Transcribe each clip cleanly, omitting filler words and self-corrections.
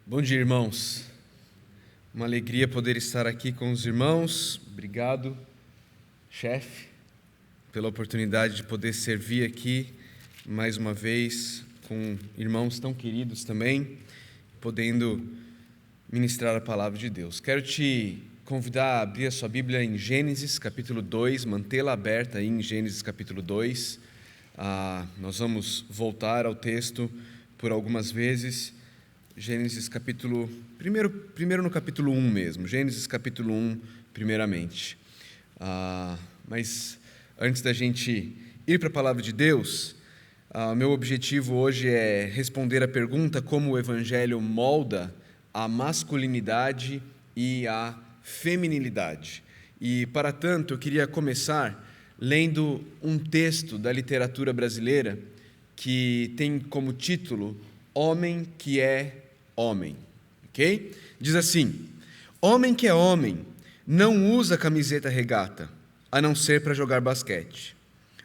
Bom dia, irmãos. Uma alegria poder estar aqui com os irmãos. Obrigado, chefe, pela oportunidade de poder servir aqui mais uma vez com irmãos tão queridos também, podendo ministrar a palavra de Deus. Quero te convidar a abrir a sua Bíblia em Gênesis capítulo 2, mantê-la aberta aí em Gênesis capítulo 2. Nós vamos voltar ao texto por algumas vezes. Gênesis capítulo... Primeiro no capítulo 1 mesmo, Gênesis capítulo 1, primeiramente. Mas antes da gente ir para a palavra de Deus, meu objetivo hoje é responder a pergunta como o Evangelho molda a masculinidade e a feminilidade. E, para tanto, eu queria começar lendo um texto da literatura brasileira que tem como título Homem que é Homem, ok? Diz assim: homem que é homem não usa camiseta regata, a não ser para jogar basquete.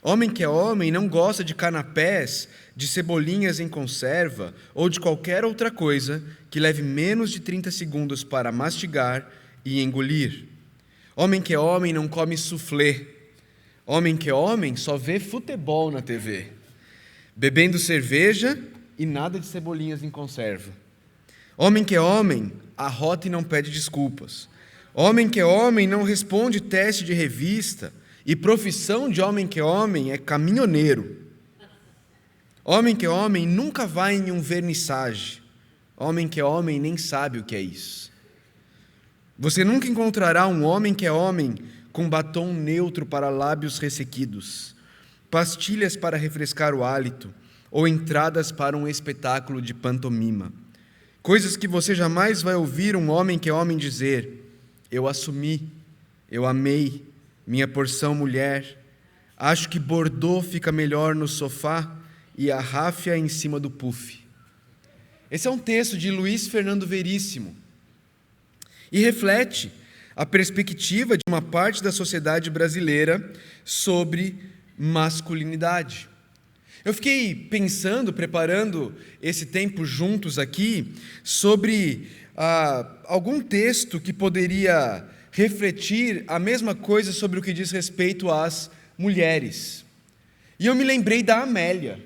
Homem que é homem não gosta de canapés, de cebolinhas em conserva ou de qualquer outra coisa que leve menos de 30 segundos para mastigar e engolir. Homem que é homem não come soufflé. Homem que é homem só vê futebol na TV, bebendo cerveja e nada de cebolinhas em conserva. Homem que é homem, arrota e não pede desculpas. Homem que é homem não responde teste de revista, e profissão de homem que é homem é caminhoneiro. Homem que é homem nunca vai em um vernissage. Homem que é homem nem sabe o que é isso. Você nunca encontrará um homem que é homem com batom neutro para lábios ressequidos, pastilhas para refrescar o hálito, ou entradas para um espetáculo de pantomima. Coisas que você jamais vai ouvir um homem que é homem dizer: eu assumi, eu amei, minha porção mulher, acho que Bordeaux fica melhor no sofá e a ráfia em cima do puff. Esse é um texto de Luiz Fernando Veríssimo e reflete a perspectiva de uma parte da sociedade brasileira sobre masculinidade. Eu fiquei pensando, preparando esse tempo juntos aqui, sobre algum texto que poderia refletir a mesma coisa sobre o que diz respeito às mulheres. E eu me lembrei da Amélia.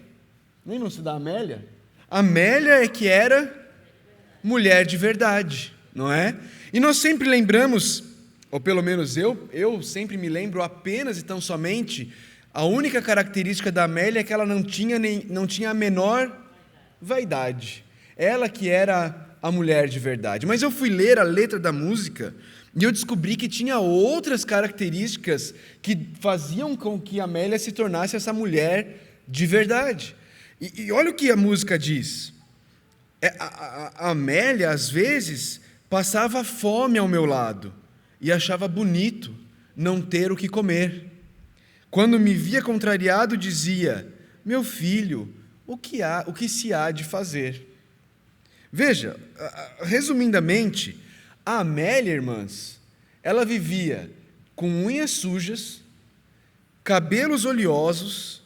Lembram-se da Amélia? Amélia é que era mulher de verdade, não é? E nós sempre lembramos, ou pelo menos eu sempre me lembro apenas e tão somente, a única característica da Amélia é que ela não tinha a menor vaidade. Ela que era a mulher de verdade. Mas eu fui ler a letra da música e eu descobri que tinha outras características que faziam com que a Amélia se tornasse essa mulher de verdade. E olha o que a música diz. A Amélia, às vezes, passava fome ao meu lado e achava bonito não ter o que comer. Quando me via contrariado, dizia: meu filho, o que se há de fazer? Veja, resumidamente, a Amélia, irmãs, ela vivia com unhas sujas, cabelos oleosos,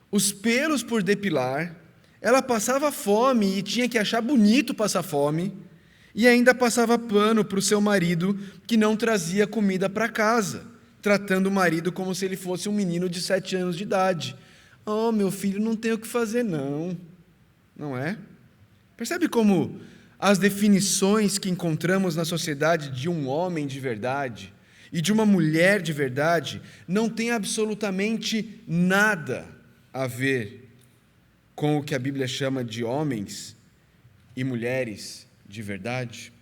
os pelos por depilar, ela passava fome e tinha que achar bonito passar fome, e ainda passava pano para o seu marido que não trazia comida para casa, tratando o marido como se ele fosse um menino de 7 anos de idade. Oh, meu filho, não tem o que fazer não. Não é? Percebe como as definições que encontramos na sociedade de um homem de verdade e de uma mulher de verdade não têm absolutamente nada a ver com o que a Bíblia chama de homens e mulheres de verdade?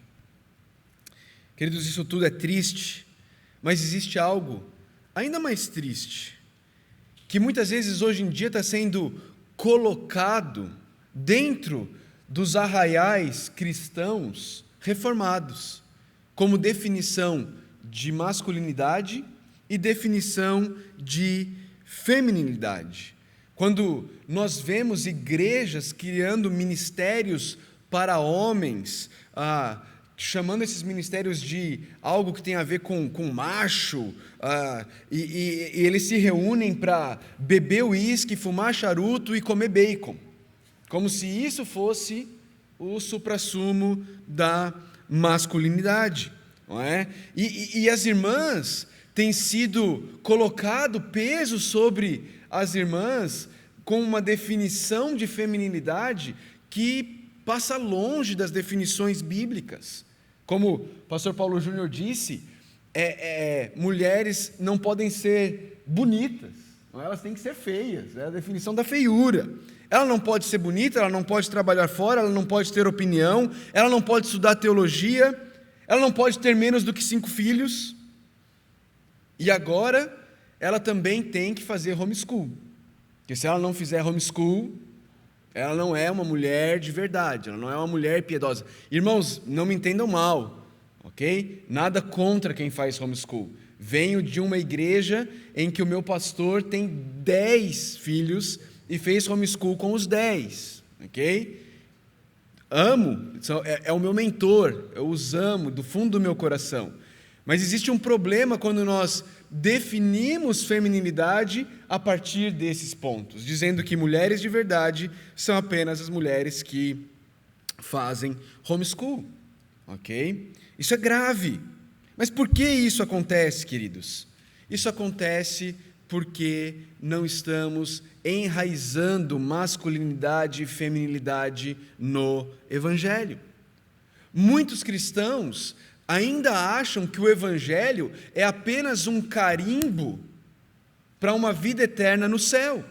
Queridos, isso tudo é triste. Mas existe algo ainda mais triste, que muitas vezes hoje em dia está sendo colocado dentro dos arraiais cristãos reformados, como definição de masculinidade e definição de feminilidade. Quando nós vemos igrejas criando ministérios para homens, chamando esses ministérios de algo que tem a ver com macho, e eles se reúnem para beber uísque, fumar charuto e comer bacon, como se isso fosse o suprassumo da masculinidade, não é? E as irmãs têm sido colocado peso sobre as irmãs com uma definição de feminilidade que passa longe das definições bíblicas. Como o pastor Paulo Júnior disse, mulheres não podem ser bonitas, elas têm que ser feias, é a definição da feiura. Ela não pode ser bonita, ela não pode trabalhar fora, ela não pode ter opinião, ela não pode estudar teologia, ela não pode ter menos do que 5 filhos. E agora, ela também tem que fazer homeschool. Porque se ela não fizer homeschool, ela não é uma mulher de verdade, ela não é uma mulher piedosa. Irmãos, não me entendam mal, ok? Nada contra quem faz homeschool. Venho de uma igreja em que o meu pastor tem 10 filhos e fez homeschool com os 10, ok? Amo, é o meu mentor, eu os amo do fundo do meu coração. Mas existe um problema quando nós definimos feminilidade a partir desses pontos, dizendo que mulheres de verdade são apenas as mulheres que fazem homeschool, ok? Isso é grave. Mas por que isso acontece, queridos? Isso acontece porque não estamos enraizando masculinidade e feminilidade no Evangelho. Muitos cristãos ainda acham que o Evangelho é apenas um carimbo para uma vida eterna no céu.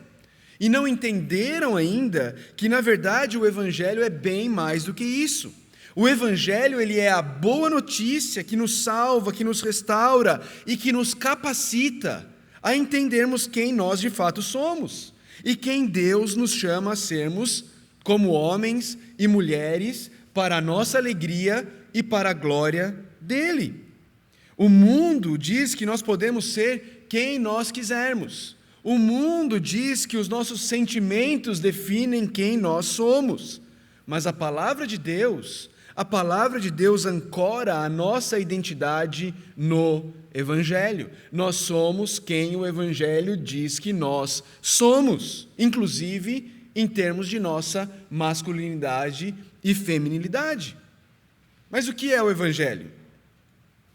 E não entenderam ainda que, na verdade, o Evangelho é bem mais do que isso. O Evangelho, ele é a boa notícia que nos salva, que nos restaura e que nos capacita a entendermos quem nós de fato somos e quem Deus nos chama a sermos como homens e mulheres para a nossa alegria e para a glória dele. O mundo diz que nós podemos ser quem nós quisermos. O mundo diz que os nossos sentimentos definem quem nós somos. Mas a palavra de Deus ancora a nossa identidade no Evangelho. Nós somos quem o Evangelho diz que nós somos, inclusive em termos de nossa masculinidade e feminilidade. Mas o que é o Evangelho?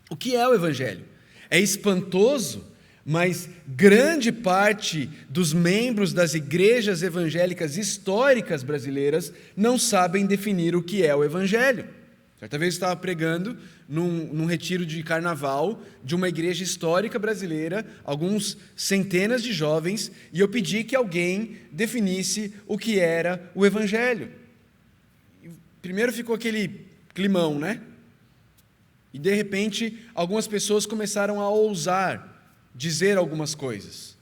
O que é o Evangelho? É espantoso, mas grande parte dos membros das igrejas evangélicas históricas brasileiras não sabem definir o que é o Evangelho. Certa vez eu estava pregando num retiro de carnaval de uma igreja histórica brasileira, alguns centenas de jovens, e eu pedi que alguém definisse o que era o Evangelho. Primeiro ficou aquele climão, né? E de repente, algumas pessoas começaram a ousar dizer algumas coisas,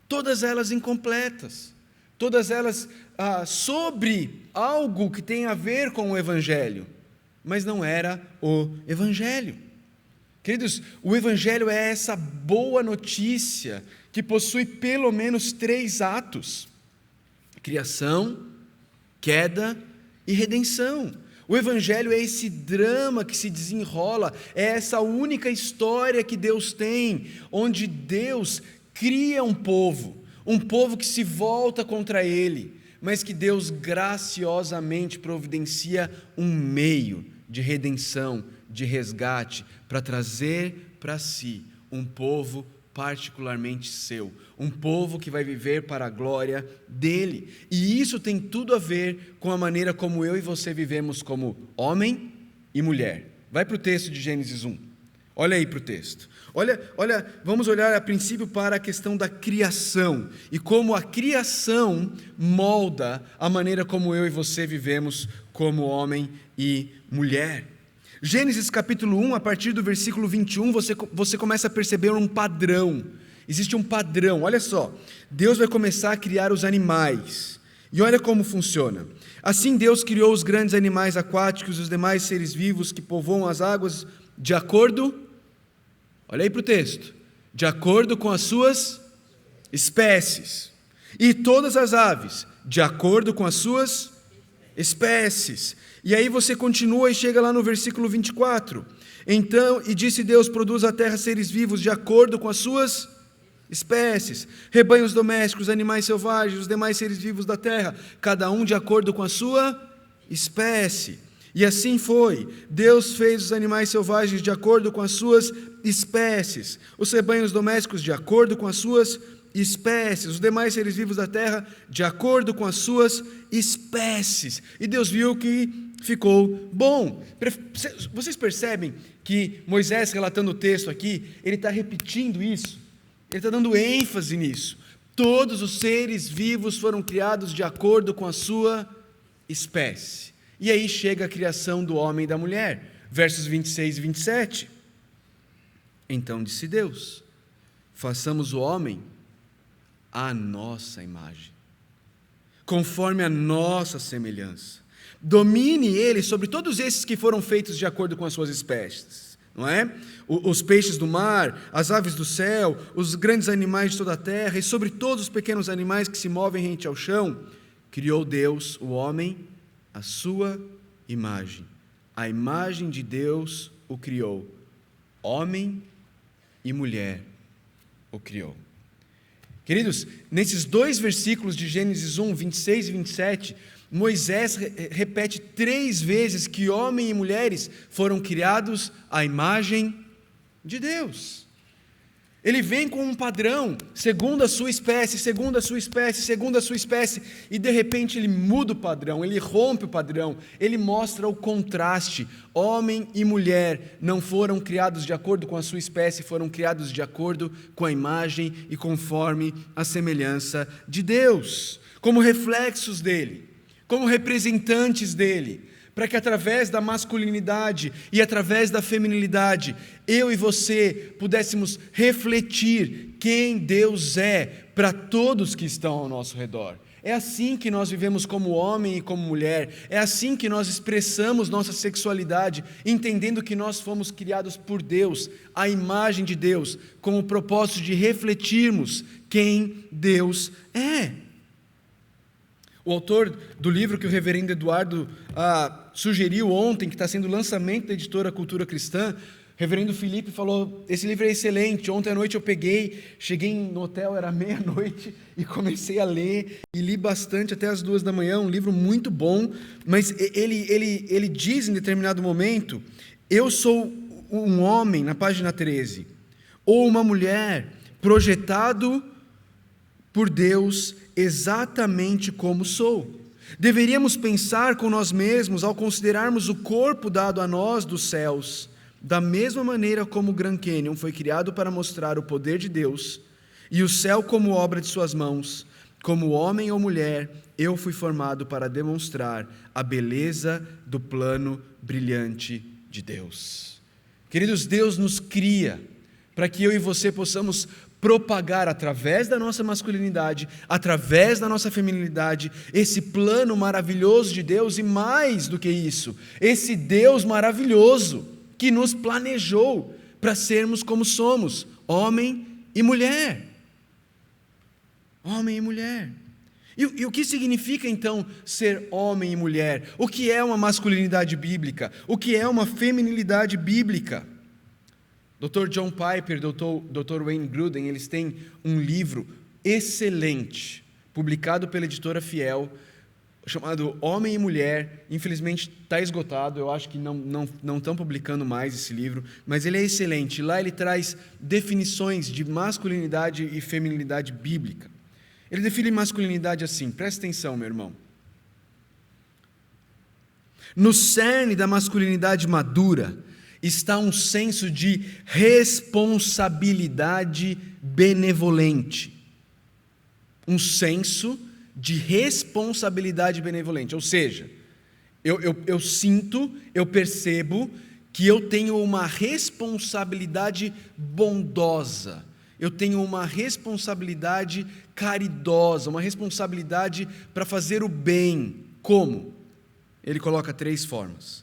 todas elas incompletas, todas elas sobre algo que tem a ver com o Evangelho, mas não era o Evangelho. Queridos, o Evangelho é essa boa notícia que possui pelo menos 3 atos: criação, queda e redenção. O Evangelho é esse drama que se desenrola, é essa única história que Deus tem, onde Deus cria um povo que se volta contra Ele, mas que Deus graciosamente providencia um meio de redenção, de resgate, para trazer para si um povo particularmente seu, um povo que vai viver para a glória dele. E isso tem tudo a ver com a maneira como eu e você vivemos como homem e mulher. Vai para o texto de Gênesis 1. Olha aí para o texto. Olha, vamos olhar a princípio para a questão da criação e como a criação molda a maneira como eu e você vivemos como homem e mulher. Gênesis capítulo 1, a partir do versículo 21, você começa a perceber um padrão. Existe um padrão, olha só. Deus vai começar a criar os animais. E olha como funciona. Assim Deus criou os grandes animais aquáticos e os demais seres vivos que povoam as águas de acordo, olha aí para o texto, de acordo com as suas espécies. E todas as aves, de acordo com as suas espécies. E aí você continua e chega lá no versículo 24. Então, e disse Deus, produz a terra seres vivos de acordo com as suas espécies, rebanhos domésticos, animais selvagens, os demais seres vivos da terra, cada um de acordo com a sua espécie. E assim foi. Deus fez os animais selvagens de acordo com as suas espécies, os rebanhos domésticos de acordo com as suas espécies, os demais seres vivos da terra de acordo com as suas espécies. E Deus viu que ficou bom. Vocês percebem que Moisés, relatando o texto aqui, ele está repetindo isso, ele está dando ênfase nisso. Todos os seres vivos foram criados de acordo com a sua espécie. E aí chega a criação do homem e da mulher, versos 26 e 27. Então disse Deus: façamos o homem à nossa imagem, conforme a nossa semelhança. Domine ele sobre todos esses que foram feitos de acordo com as suas espécies, não é? Os peixes do mar, as aves do céu, os grandes animais de toda a terra, e sobre todos os pequenos animais que se movem rente ao chão. Criou Deus o homem à sua imagem. A imagem de Deus o criou. Homem e mulher o criou. Queridos, nesses 2 versículos de Gênesis 1, 26 e 27, Moisés repete 3 vezes que homem e mulheres foram criados à imagem de Deus. Ele vem com um padrão, segundo a sua espécie, segundo a sua espécie, segundo a sua espécie, e de repente ele muda o padrão, ele rompe o padrão, ele mostra o contraste. Homem e mulher não foram criados de acordo com a sua espécie, foram criados de acordo com a imagem e conforme a semelhança de Deus, como reflexos dele, como representantes dele, para que através da masculinidade e através da feminilidade, eu e você pudéssemos refletir quem Deus é para todos que estão ao nosso redor. É assim que nós vivemos como homem e como mulher, é assim que nós expressamos nossa sexualidade, entendendo que nós fomos criados por Deus, à imagem de Deus, com o propósito de refletirmos quem Deus é. O autor do livro que o reverendo Eduardo sugeriu ontem, que está sendo o lançamento da editora Cultura Cristã, o reverendo Felipe falou: esse livro é excelente. Ontem à noite eu cheguei no hotel, era meia-noite, e comecei a ler, e li bastante até as 2 da manhã, um livro muito bom, mas ele diz em determinado momento: eu sou um homem, na página 13, ou uma mulher, projetado por Deus exatamente como sou. Deveríamos pensar com nós mesmos ao considerarmos o corpo dado a nós dos céus, da mesma maneira como o Grand Canyon foi criado para mostrar o poder de Deus, e o céu como obra de suas mãos, como homem ou mulher, eu fui formado para demonstrar a beleza do plano brilhante de Deus. Queridos, Deus nos cria para que eu e você possamos propagar através da nossa masculinidade, através da nossa feminilidade, esse plano maravilhoso de Deus, e mais do que isso, esse Deus maravilhoso que nos planejou para sermos como somos, homem e mulher. Homem e mulher. E o que significa então ser homem e mulher? O que é uma masculinidade bíblica? O que é uma feminilidade bíblica? Dr. John Piper, Dr. Wayne Grudem, eles têm um livro excelente, publicado pela editora Fiel, chamado Homem e Mulher. Infelizmente está esgotado, eu acho que não estão publicando mais esse livro, mas ele é excelente. Lá ele traz definições de masculinidade e feminilidade bíblica. Ele define masculinidade assim, presta atenção, meu irmão. No cerne da masculinidade madura está um senso de responsabilidade benevolente. Um senso de responsabilidade benevolente. Ou seja, eu sinto, eu percebo que eu tenho uma responsabilidade bondosa, eu tenho uma responsabilidade caridosa, uma responsabilidade para fazer o bem. Como? Ele coloca 3 formas.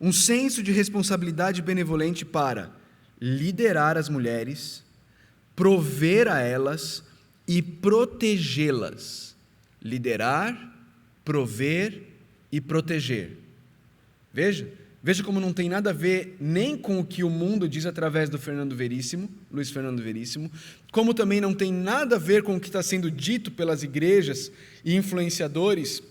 Um senso de responsabilidade benevolente para liderar as mulheres, prover a elas e protegê-las. Liderar, prover e proteger. Veja como não tem nada a ver nem com o que o mundo diz através do Luiz Fernando Veríssimo, como também não tem nada a ver com o que está sendo dito pelas igrejas e influenciadores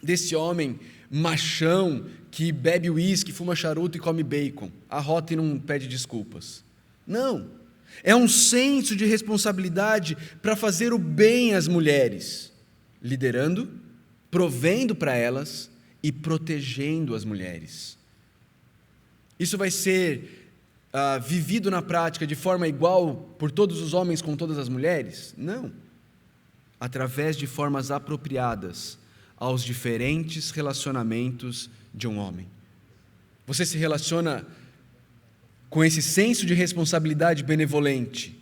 desse homem machão que bebe uísque, fuma charuto e come bacon, arrota e não pede desculpas. Não. É um senso de responsabilidade para fazer o bem às mulheres, liderando, provendo para elas e protegendo as mulheres. Isso vai ser vivido na prática de forma igual por todos os homens com todas as mulheres? Não. Através de formas apropriadas aos diferentes relacionamentos de um homem. Você se relaciona com esse senso de responsabilidade benevolente,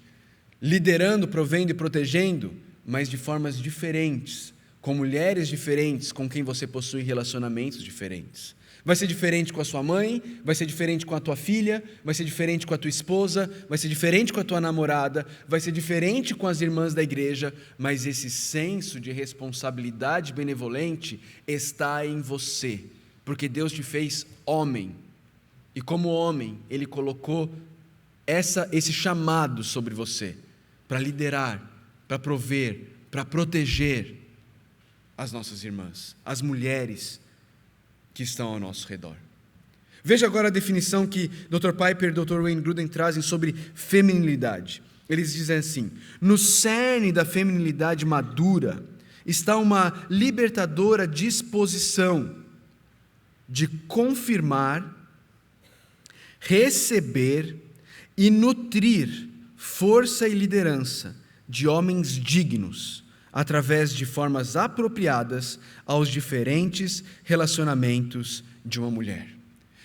liderando, provendo e protegendo, mas de formas diferentes, com mulheres diferentes, com quem você possui relacionamentos diferentes. Vai ser diferente com a sua mãe, vai ser diferente com a tua filha, vai ser diferente com a tua esposa, vai ser diferente com a tua namorada, vai ser diferente com as irmãs da igreja, mas esse senso de responsabilidade benevolente está em você, porque Deus te fez homem, e como homem, Ele colocou esse chamado sobre você, para liderar, para prover, para proteger as nossas irmãs, as mulheres que estão ao nosso redor. Veja agora a definição que Dr. Piper e Dr. Wayne Grudem trazem sobre feminilidade. Eles dizem assim: no cerne da feminilidade madura está uma libertadora disposição de confirmar, receber e nutrir força e liderança de homens dignos, através de formas apropriadas aos diferentes relacionamentos de uma mulher.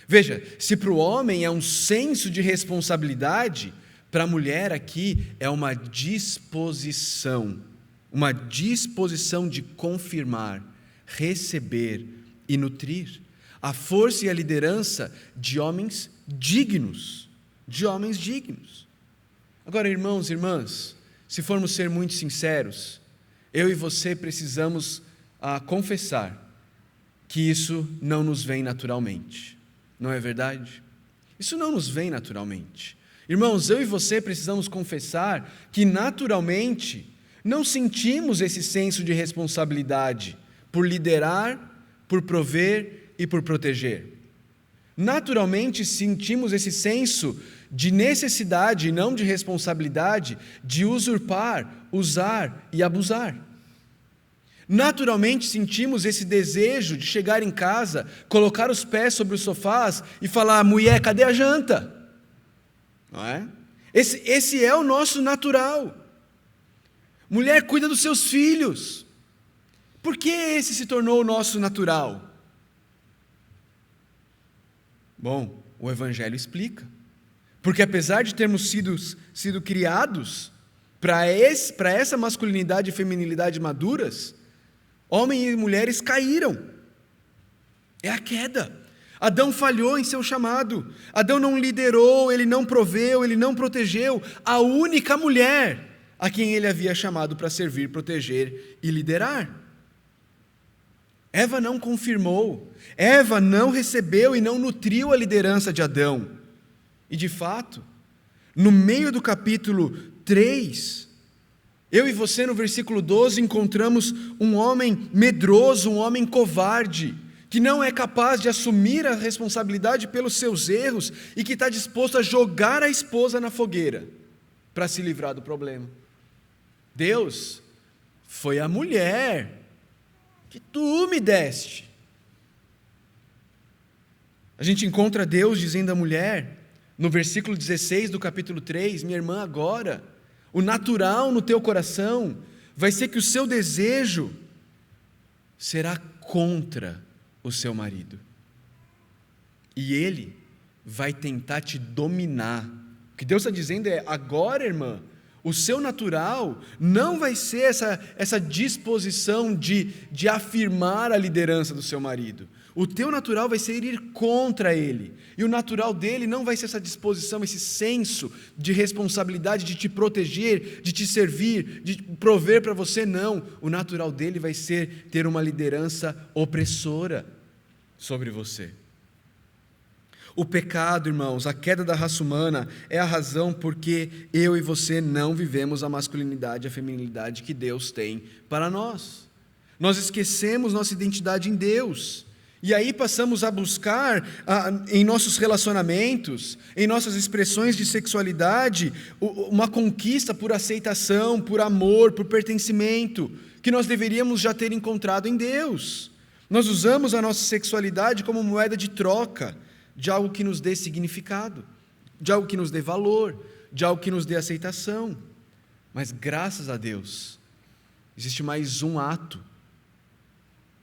Veja, se para o homem é um senso de responsabilidade, para a mulher aqui é uma disposição de confirmar, receber e nutrir a força e a liderança de homens dignos, Agora, irmãos e irmãs, se formos ser muito sinceros, eu e você precisamos confessar que isso não nos vem naturalmente, não é verdade? Isso não nos vem naturalmente. Irmãos, eu e você precisamos confessar que naturalmente não sentimos esse senso de responsabilidade por liderar, por prover e por proteger. Naturalmente sentimos esse senso de necessidade e não de responsabilidade de usurpar, usar e abusar. Naturalmente sentimos esse desejo de chegar em casa, colocar os pés sobre os sofás e falar: mulher, cadê a janta? Não é? Esse é o nosso natural. Mulher, cuida dos seus filhos. Por que esse se tornou o nosso natural? Bom, o Evangelho explica. Porque apesar de termos sido criados para essa masculinidade e feminilidade maduras, homens e mulheres caíram. É a queda. Adão falhou em seu chamado. Adão não liderou, ele não proveu, ele não protegeu a única mulher a quem ele havia chamado para servir, proteger e liderar. Eva não confirmou, Eva não recebeu e não nutriu a liderança de Adão. E de fato, no meio do capítulo 3, eu e você no versículo 12 encontramos um homem medroso, um homem covarde, que não é capaz de assumir a responsabilidade pelos seus erros e que está disposto a jogar a esposa na fogueira para se livrar do problema. Deus, foi a mulher que tu me deste. A gente encontra Deus dizendo à mulher, no versículo 16 do capítulo 3, minha irmã, agora, o natural no teu coração vai ser que o seu desejo será contra o seu marido. E ele vai tentar te dominar. O que Deus está dizendo é, agora, irmã, o seu natural não vai ser essa disposição de afirmar a liderança do seu marido. O teu natural vai ser ir contra ele. E o natural dele não vai ser essa disposição, esse senso de responsabilidade de te proteger, de te servir, de prover para você, não. O natural dele vai ser ter uma liderança opressora sobre você. O pecado, irmãos, a queda da raça humana é a razão porque eu e você não vivemos a masculinidade e a feminilidade que Deus tem para nós. Nós esquecemos nossa identidade em Deus. E aí passamos a buscar em nossos relacionamentos, em nossas expressões de sexualidade, uma conquista por aceitação, por amor, por pertencimento, que nós deveríamos já ter encontrado em Deus. Nós usamos a nossa sexualidade como moeda de troca de algo que nos dê significado, de algo que nos dê valor, de algo que nos dê aceitação. Mas graças a Deus, existe mais um ato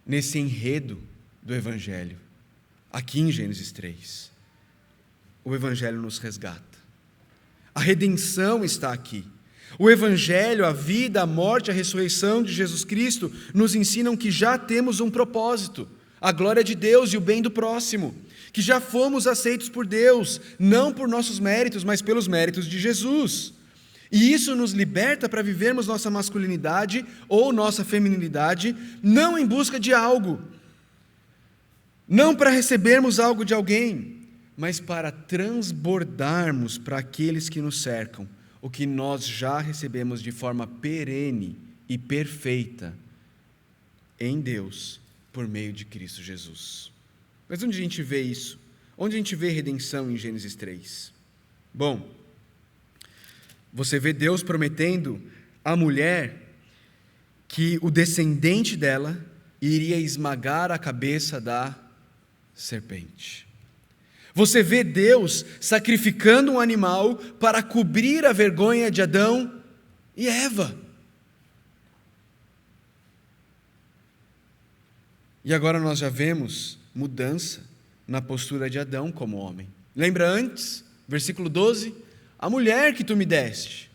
nesse enredo do Evangelho, aqui em Gênesis 3. O Evangelho nos resgata. A redenção está aqui. O Evangelho, a vida, a morte, a ressurreição de Jesus Cristo nos ensinam que já temos um propósito, a glória de Deus e o bem do próximo, que já fomos aceitos por Deus, não por nossos méritos, mas pelos méritos de Jesus. E isso nos liberta para vivermos nossa masculinidade ou nossa feminilidade, não em busca de algo, não para recebermos algo de alguém, mas para transbordarmos para aqueles que nos cercam o que nós já recebemos de forma perene e perfeita em Deus, por meio de Cristo Jesus. Mas onde a gente vê isso? Onde a gente vê redenção em Gênesis 3? Bom, você vê Deus prometendo à mulher que o descendente dela iria esmagar a cabeça da serpente. Você vê Deus sacrificando um animal para cobrir a vergonha de Adão e Eva. E agora nós já vemos mudança na postura de Adão como homem. Lembra antes, versículo 12? A mulher que tu me deste.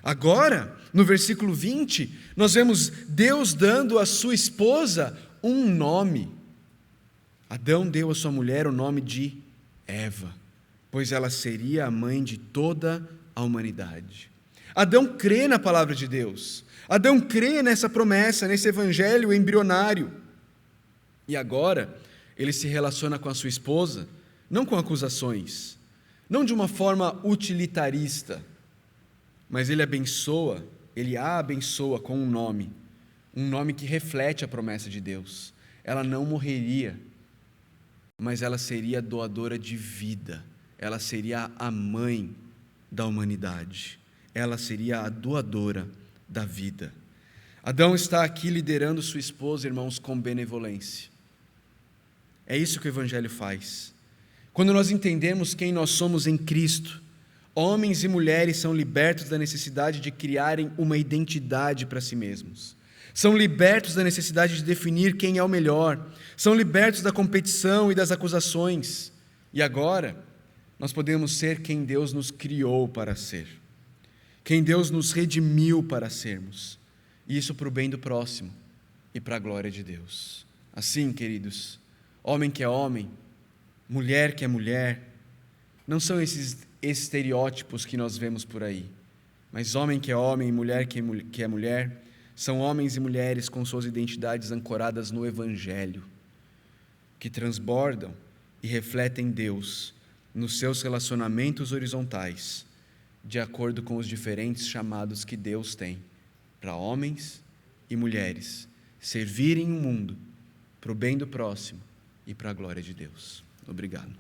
Agora, no versículo 20, nós vemos Deus dando à sua esposa um nome. Adão deu à sua mulher o nome de Eva, pois ela seria a mãe de toda a humanidade. Adão crê na palavra de Deus. Adão crê nessa promessa, nesse evangelho embrionário. E agora, ele se relaciona com a sua esposa, não com acusações, não de uma forma utilitarista, mas ele a abençoa com um nome que reflete a promessa de Deus. Ela não morreria, mas ela seria doadora de vida, ela seria a mãe da humanidade, ela seria a doadora da vida. Adão está aqui liderando sua esposa, irmãos, com benevolência. É isso que o Evangelho faz. Quando nós entendemos quem nós somos em Cristo, homens e mulheres são libertos da necessidade de criarem uma identidade para si mesmos. São libertos da necessidade de definir quem é o melhor. São libertos da competição e das acusações. E agora, nós podemos ser quem Deus nos criou para ser. Quem Deus nos redimiu para sermos. E isso para o bem do próximo e para a glória de Deus. Assim, queridos, homem que é homem, mulher que é mulher, não são esses estereótipos que nós vemos por aí. Mas homem que é homem e mulher que é mulher, são homens e mulheres com suas identidades ancoradas no Evangelho, que transbordam e refletem Deus nos seus relacionamentos horizontais, de acordo com os diferentes chamados que Deus tem para homens e mulheres servirem o mundo para o bem do próximo e para a glória de Deus. Obrigado.